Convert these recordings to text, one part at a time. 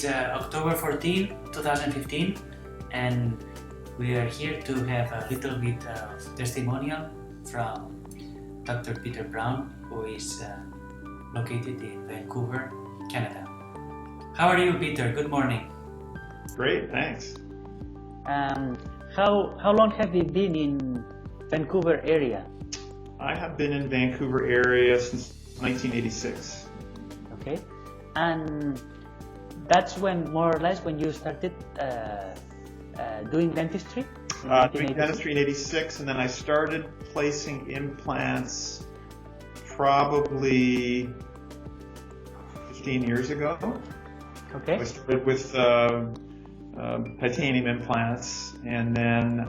is October 14, 2015, and we are here to have a little bit of testimonial from Dr. Peter Brawn, who is located in Vancouver, Canada. How are you, Peter? Good morning. Great, thanks. How long have you been in Vancouver area? I have been in Vancouver area since 1986. Okay, and that's when, more or less, when you started doing dentistry? Doing dentistry in 86, and then I started placing implants probably 15 years ago. Okay. I started with titanium implants, and then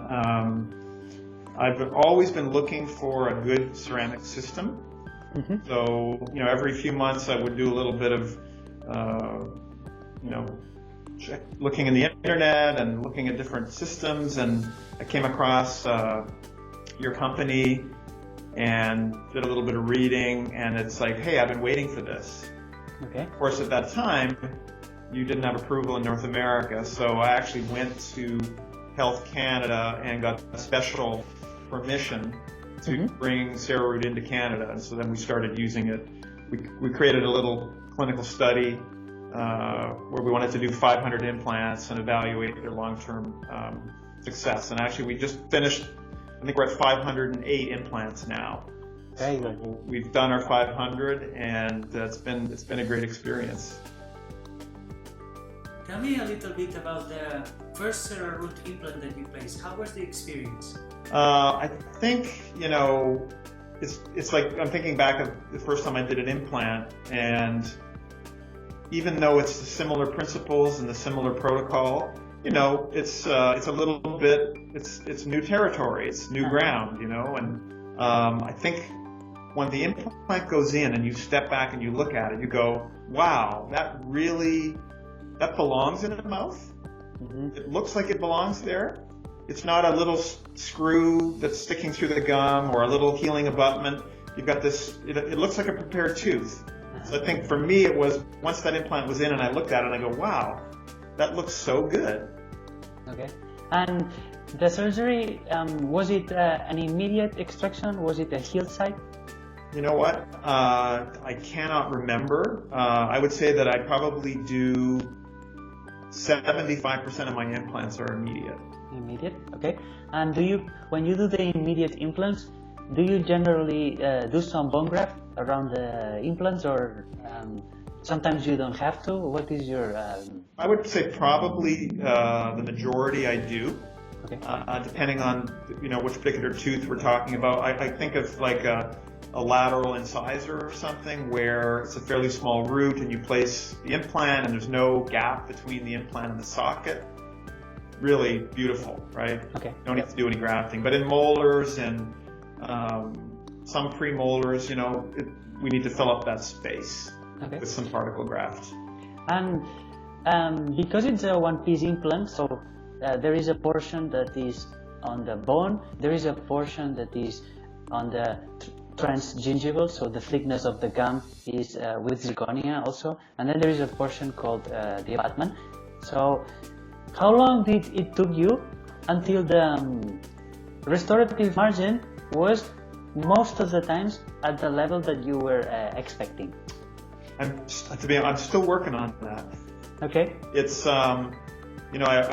I've always been looking for a good ceramic system. Mm-hmm. So, every few months I would do a little bit of, looking in the internet and looking at different systems, and I came across your company and did a little bit of reading, and it's like, hey, I've been waiting for this. Okay. Of course, at that time, you didn't have approval in North America, so I actually went to Health Canada and got a special permission to bring CeraRoot into Canada, and so then we started using it. We created a little clinical study where we wanted to do 500 implants and evaluate their long-term success. And actually, we just finished. I think we're at 508 implants now. Very good. We've done our 500, and it's been a great experience. Tell me a little bit about the first CeraRoot implant that you placed. How was the experience? I think, it's like I'm thinking back of the first time I did an implant, and even though it's the similar principles and the similar protocol, it's a little bit, it's new territory, it's new ground, and I think when the implant goes in and you step back and you look at it, you go, wow, that belongs in the mouth. Mm-hmm. It looks like it belongs there. It's not a little screw that's sticking through the gum or a little healing abutment. You've got this, it looks like a prepared tooth. So I think for me it was, once that implant was in and I looked at it and I go, wow, that looks so good. Okay. And the surgery, was it an immediate extraction? Was it a healed site? You know what? I cannot remember. I would say that I probably do 75% of my implants are immediate. Immediate, okay. And when you do the immediate implants, do you generally do some bone graft around the implants, or sometimes you don't have to? What is your... I would say probably the majority I do. Okay. Depending on which particular tooth we're talking about. I think of like a lateral incisor or something where it's a fairly small root and you place the implant and there's no gap between the implant and the socket. Really beautiful, right? Okay. Don't need to do any grafting. But in molars and some premolars, we need to fill up that space with some particle graft. And because it's a one-piece implant, so there is a portion that is on the bone, there is a portion that is on the transgingival, so the thickness of the gum is with zirconia also, and then there is a portion called the abutment. So how long did it took you until the restorative margin was most of the times at the level that you were expecting? I'm still working on that. Okay. It's I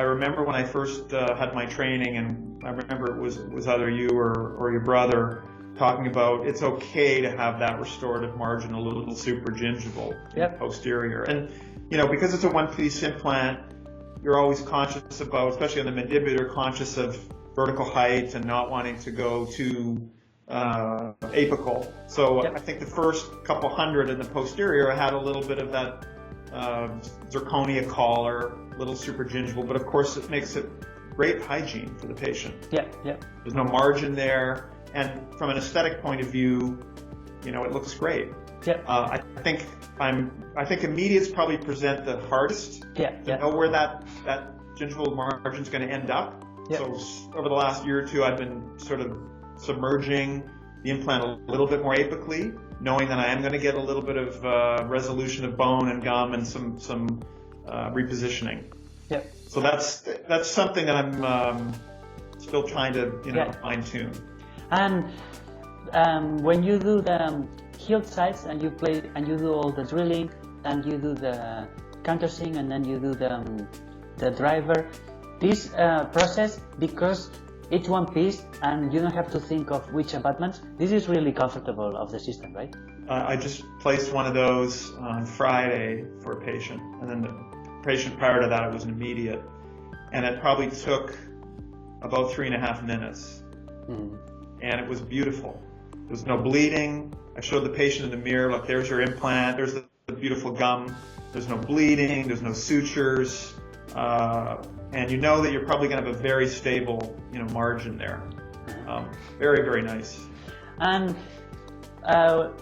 remember when I first had my training, and I remember it was either you or your brother talking about it's okay to have that restorative margin a little supragingival posterior. And because it's a one-piece implant, you're always conscious about, especially on the mandibular, conscious of vertical height and not wanting to go too apical. So I think the first couple hundred in the posterior, I had a little bit of that zirconia collar, little supragingival, but of course it makes it great hygiene for the patient. Yeah. There's no margin there, and from an aesthetic point of view, it looks great. Yeah. I think immediates probably present the hardest. Yeah. To know where that gingival margin is going to end up. Yeah. So over the last year or two, I've been sort of submerging the implant a little bit more apically, knowing that I am going to get a little bit of resolution of bone and gum and some repositioning. Yep. So that's something that I'm still trying to fine tune. And when you do the healed sites and you do all the drilling and you do the countersink and then you do the driver, this process, because it's one piece and you don't have to think of which abutments, this is really comfortable of the system, right? I just placed one of those on Friday for a patient, and then the patient prior to that, it was an immediate, and it probably took about 3.5 minutes, and it was beautiful. There was no bleeding. I showed the patient in the mirror, look, there's your implant, there's the beautiful gum, there's no bleeding, there's no sutures, and you know that you're probably going to have a very stable, margin there. Very, very nice. And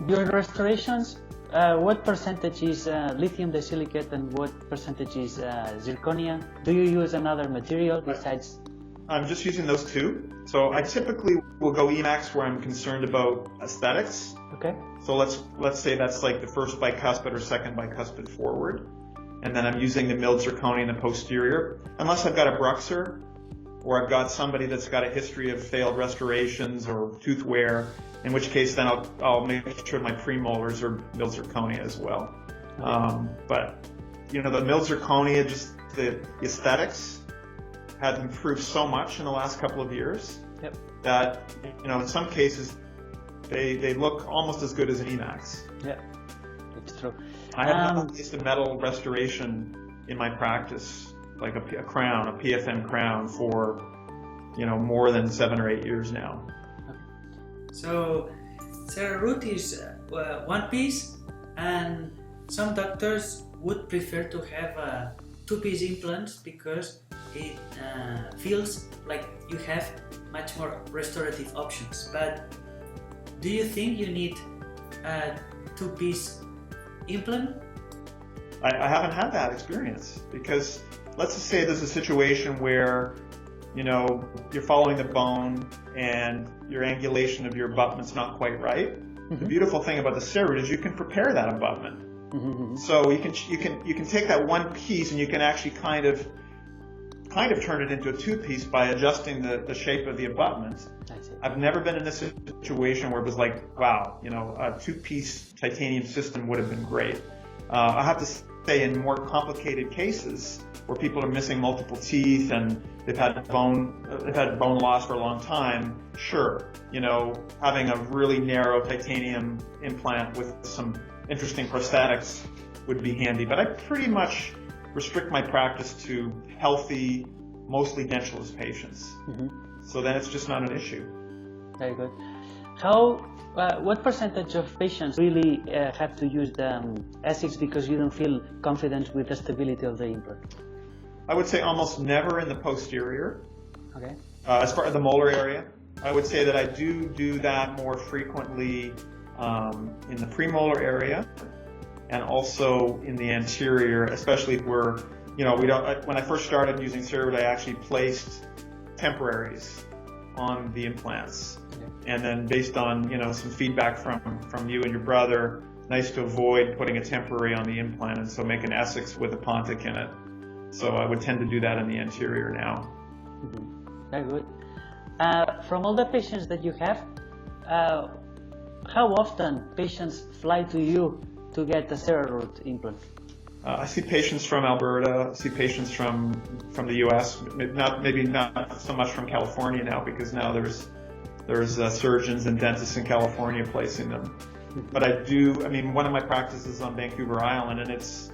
your restorations, what percentage is lithium disilicate and what percentage is zirconia? Do you use another material besides? I'm just using those two. So I typically will go Emax where I'm concerned about aesthetics. Okay. So let's say that's like the first bicuspid or second bicuspid forward. And then I'm using the milled zirconia in the posterior. Unless I've got a bruxer or I've got somebody that's got a history of failed restorations or tooth wear, in which case then I'll make sure my premolars are milled zirconia as well. But the milled zirconia, just the aesthetics had improved so much in the last couple of years that in some cases they look almost as good as an Emax. Yeah, it's true. I have not placed a metal restoration in my practice, like a crown, a PFM crown, for more than 7 or 8 years now. So CeraRoot is one piece, and some doctors would prefer to have a two-piece implants because it feels like you have much more restorative options. But do you think you need a two-piece implant? I haven't had that experience, because let's just say there's a situation where you're following the bone and your angulation of your abutment's not quite right. The beautiful thing about the CeraRoot is you can prepare that abutment. So you can take that one piece and you can actually kind of turn it into a two-piece by adjusting the shape of the abutment. I've never been in this situation where it was like, wow, a two-piece titanium system would have been great. I have to say, in more complicated cases where people are missing multiple teeth and they've had bone loss for a long time, sure, having a really narrow titanium implant with some interesting prosthetics would be handy. But I pretty much restrict my practice to healthy, mostly dentulous patients. So then it's just not an issue. Very good. What percentage of patients really have to use the Essex because you don't feel confident with the stability of the implant? I would say almost never in the posterior. Okay. As far as the molar area, I would say that I do that more frequently in the premolar area, and also in the anterior, especially where we don't. When I first started using CeraRoot, I actually placed temporaries on the implants, and then based on some feedback from you and your brother, nice to avoid putting a temporary on the implant, and so make an Essex with a Pontic in it. So I would tend to do that in the anterior now. Very good. From all the patients that you have, how often patients fly to you to get the CeraRoot implant? I see patients from Alberta, I see patients from the U.S., maybe not so much from California now, because now there's surgeons and dentists in California placing them. But one of my practices is on Vancouver Island, and it's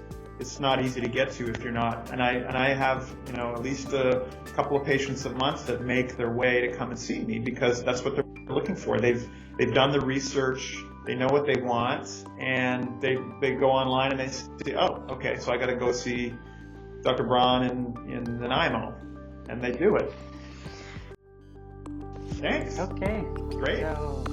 not easy to get to if you're not. And I have at least a couple of patients a month that make their way to come and see me, because that's what they're looking for. They've done the research, they know what they want, and they go online and they say, oh, okay, so I got to go see Dr. Brawn in Nanaimo, and they do it. Thanks. Okay. Great. So